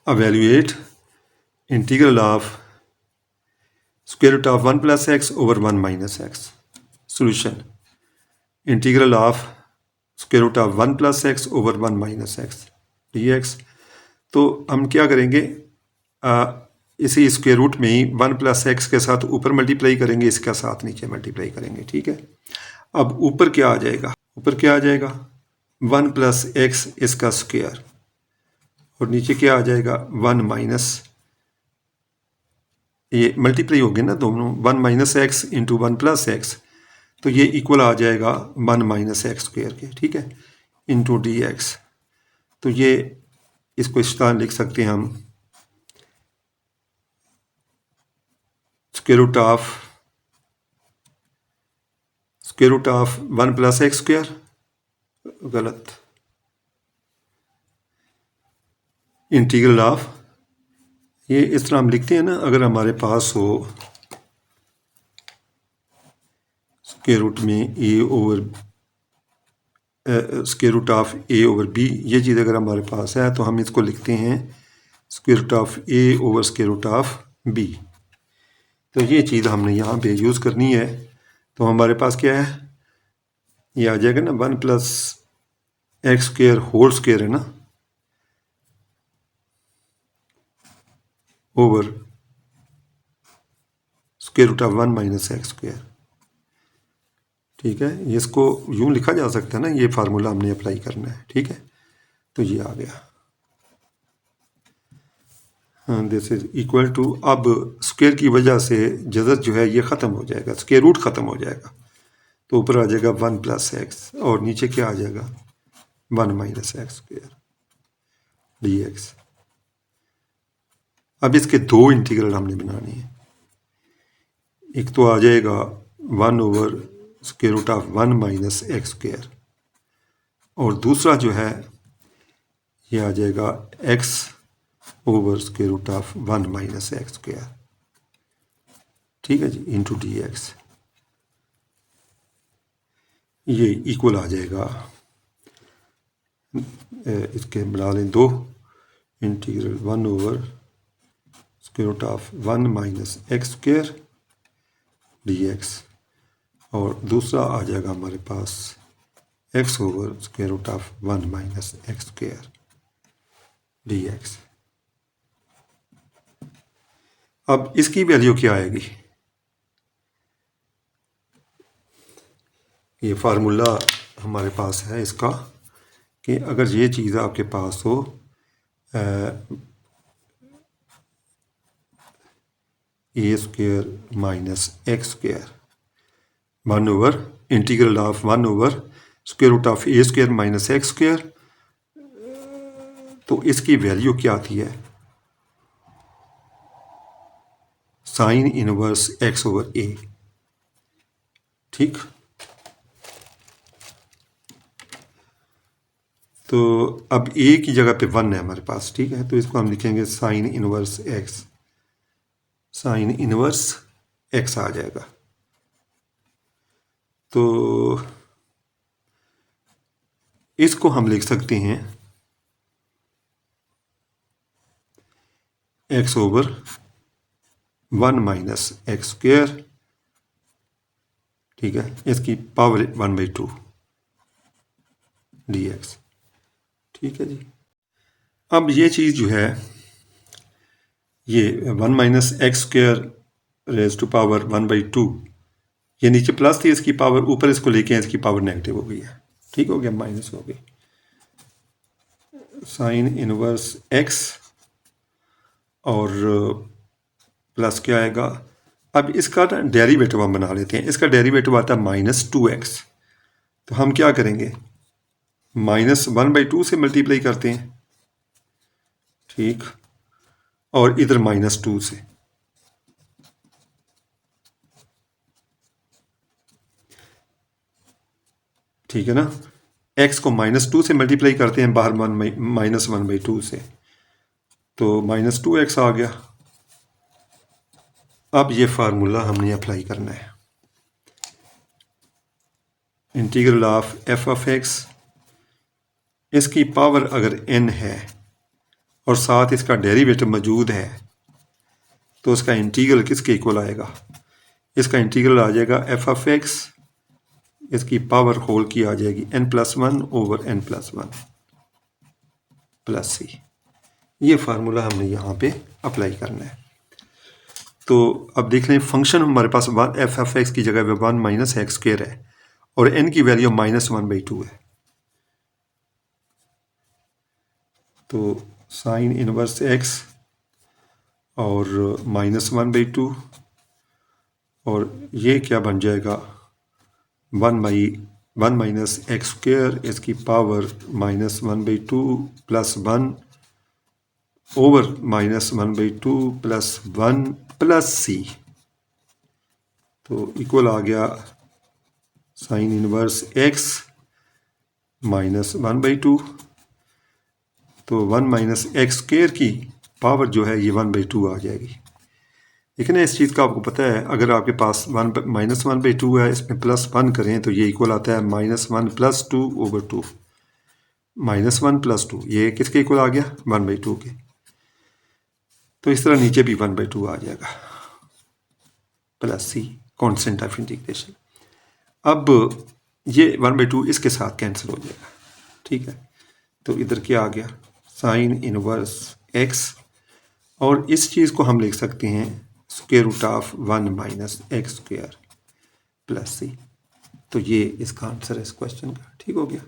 evaluate integral of square root of 1 plus x over 1 minus x. Solution: integral of square root of 1 plus x over 1 minus x dx. तो हम क्या करेंगे, इसी square root में ही 1 plus x के साथ ऊपर मल्टीप्लाई करेंगे, इसका साथ नीचे मल्टीप्लाई करेंगे। ठीक है, अब ऊपर क्या आ जाएगा, ऊपर क्या आ जाएगा 1 प्लस एक्स इसका स्क्वायर, और नीचे क्या आ जाएगा 1 माइनस, ये मल्टीप्लाई हो गया ना दोनों, 1 minus x into 1 plus x, तो ये इक्वल आ जाएगा 1 माइनस एक्स स्क्वायर के। ठीक है, इंटू डी एक्स। तो ये इसको इस तरह लिख सकते हैं हम, square root of 1 plus x square, गलत, इंटीग्रल ऑफ, ये इस तरह हम लिखते हैं ना, अगर हमारे पास हो स्क्वायर रूट में a over square root of a over b, ये चीज़ अगर हमारे पास है तो हम इसको लिखते हैं square root of a over square root of b. तो ये चीज़ हमने यहाँ पे यूज़ करनी है। तो हमारे पास क्या है, ये आ जाएगा ना 1 plus x square whole square है ना, over square root of 1 minus x square. ठीक है, इसको यूँ लिखा जा सकता है ना, ये फार्मूला हमने अप्लाई करना है। ठीक है, तो ये आ गया, हाँ, दिस इज इक्वल टू, अब स्क्वायर की वजह से जज़र जो है ये ख़त्म हो जाएगा, स्क्वायर रूट ख़त्म हो जाएगा, तो ऊपर आ जाएगा 1 प्लस एक्स, और नीचे क्या आ जाएगा 1 minus x square d x. अब इसके दो इंटीग्रल हमने बनाने हैं, एक तो आ जाएगा 1 over square root of 1 minus x square, और दूसरा जो है ये आ जाएगा x over square root of 1 minus x square. ठीक है जी, इंटू डी एक्स, ये इक्वल आ जाएगा, इसके बना लें दो, integral 1 over square root of 1 minus x square d x, और दूसरा आ जाएगा हमारे पास x over square root of 1 minus x square d x. अब इसकी वैल्यू क्या आएगी, ये फार्मूला हमारे पास है इसका, कि अगर ये चीज़ आपके पास हो a square minus x square 1 over integral of 1 over square root of a square minus x square, तो इसकी वैल्यू क्या आती है sine inverse x over a. ठीक, तो अब ए की जगह पे 1 है हमारे पास। ठीक है, तो इसको हम लिखेंगे sine inverse x, sine inverse x आ जाएगा। तो इसको हम लिख सकते हैं x over 1 minus x square, ठीक है, इसकी पावर 1/2 डी एक्स। ठीक है जी, अब ये चीज़ जो है ये 1 minus x square raise to power 1/2, ये नीचे प्लस थी, इसकी पावर ऊपर इसको लेके इसकी पावर नेगेटिव हो गई है। ठीक हो गया, माइनस हो गई, साइन इनवर्स एक्स और प्लस क्या आएगा। अब इसका ना डेरिवेटिव हम बना लेते हैं, इसका डेरिवेटिव आता है -2x, तो हम क्या करेंगे -1/2 से मल्टीप्लाई करते हैं। ठीक, और इधर -2 से, ठीक है ना, x को -2 से मल्टीप्लाई करते हैं बाहर -1/2 से, तो -2x आ गया। अब ये फार्मूला हमने अप्लाई करना है, integral of f of x, इसकी पावर अगर n है और साथ इसका डेरिवेटिव मौजूद है तो उसका इंटीग्रल किसके इक्वल आएगा? इसका इंटीग्रल आ जाएगा एफ ऑफ एक्स, इसकी पावर होल की आ जाएगी n+1 ओवर n+1 प्लस सी। ये फार्मूला हमने यहाँ पे अप्लाई करना है। तो अब देख लें फंक्शन हमारे पास एफ ऑफ एक्स की जगह पे 1 माइनस एक्स स्क्वेयर है और n की वैल्यू -1/2 है। तो साइन इनवर्स एक्स और -1/2 और ये क्या बन जाएगा 1 माइनस एक्स स्क्वेयर, इसकी power -1/2 plus 1 over -1/2 plus 1 plus c. तो इक्वल आ गया साइन इनवर्स एक्स -1/2, तो 1 माइनस एक्स स्क्वेयर की पावर जो है ये 1/2 आ जाएगी। लेकिन इस चीज़ का आपको पता है अगर आपके पास -1/2 है, इसमें +1 करें तो ये इक्वल आता है -1 + 2 ओवर 2। -1 + 2 ये किसके इक्वल आ गया 1/2 के। तो इस तरह नीचे भी 1/2 आ जाएगा plus c constant of integration. अब ये 1/2 इसके साथ कैंसिल हो जाएगा, ठीक है। तो इधर क्या आ गया साइन इनवर्स एक्स और इस चीज़ को हम लिख सकते हैं square root of 1 minus x square plus c. तो ये इसका आंसर है इस क्वेश्चन का, ठीक हो गया।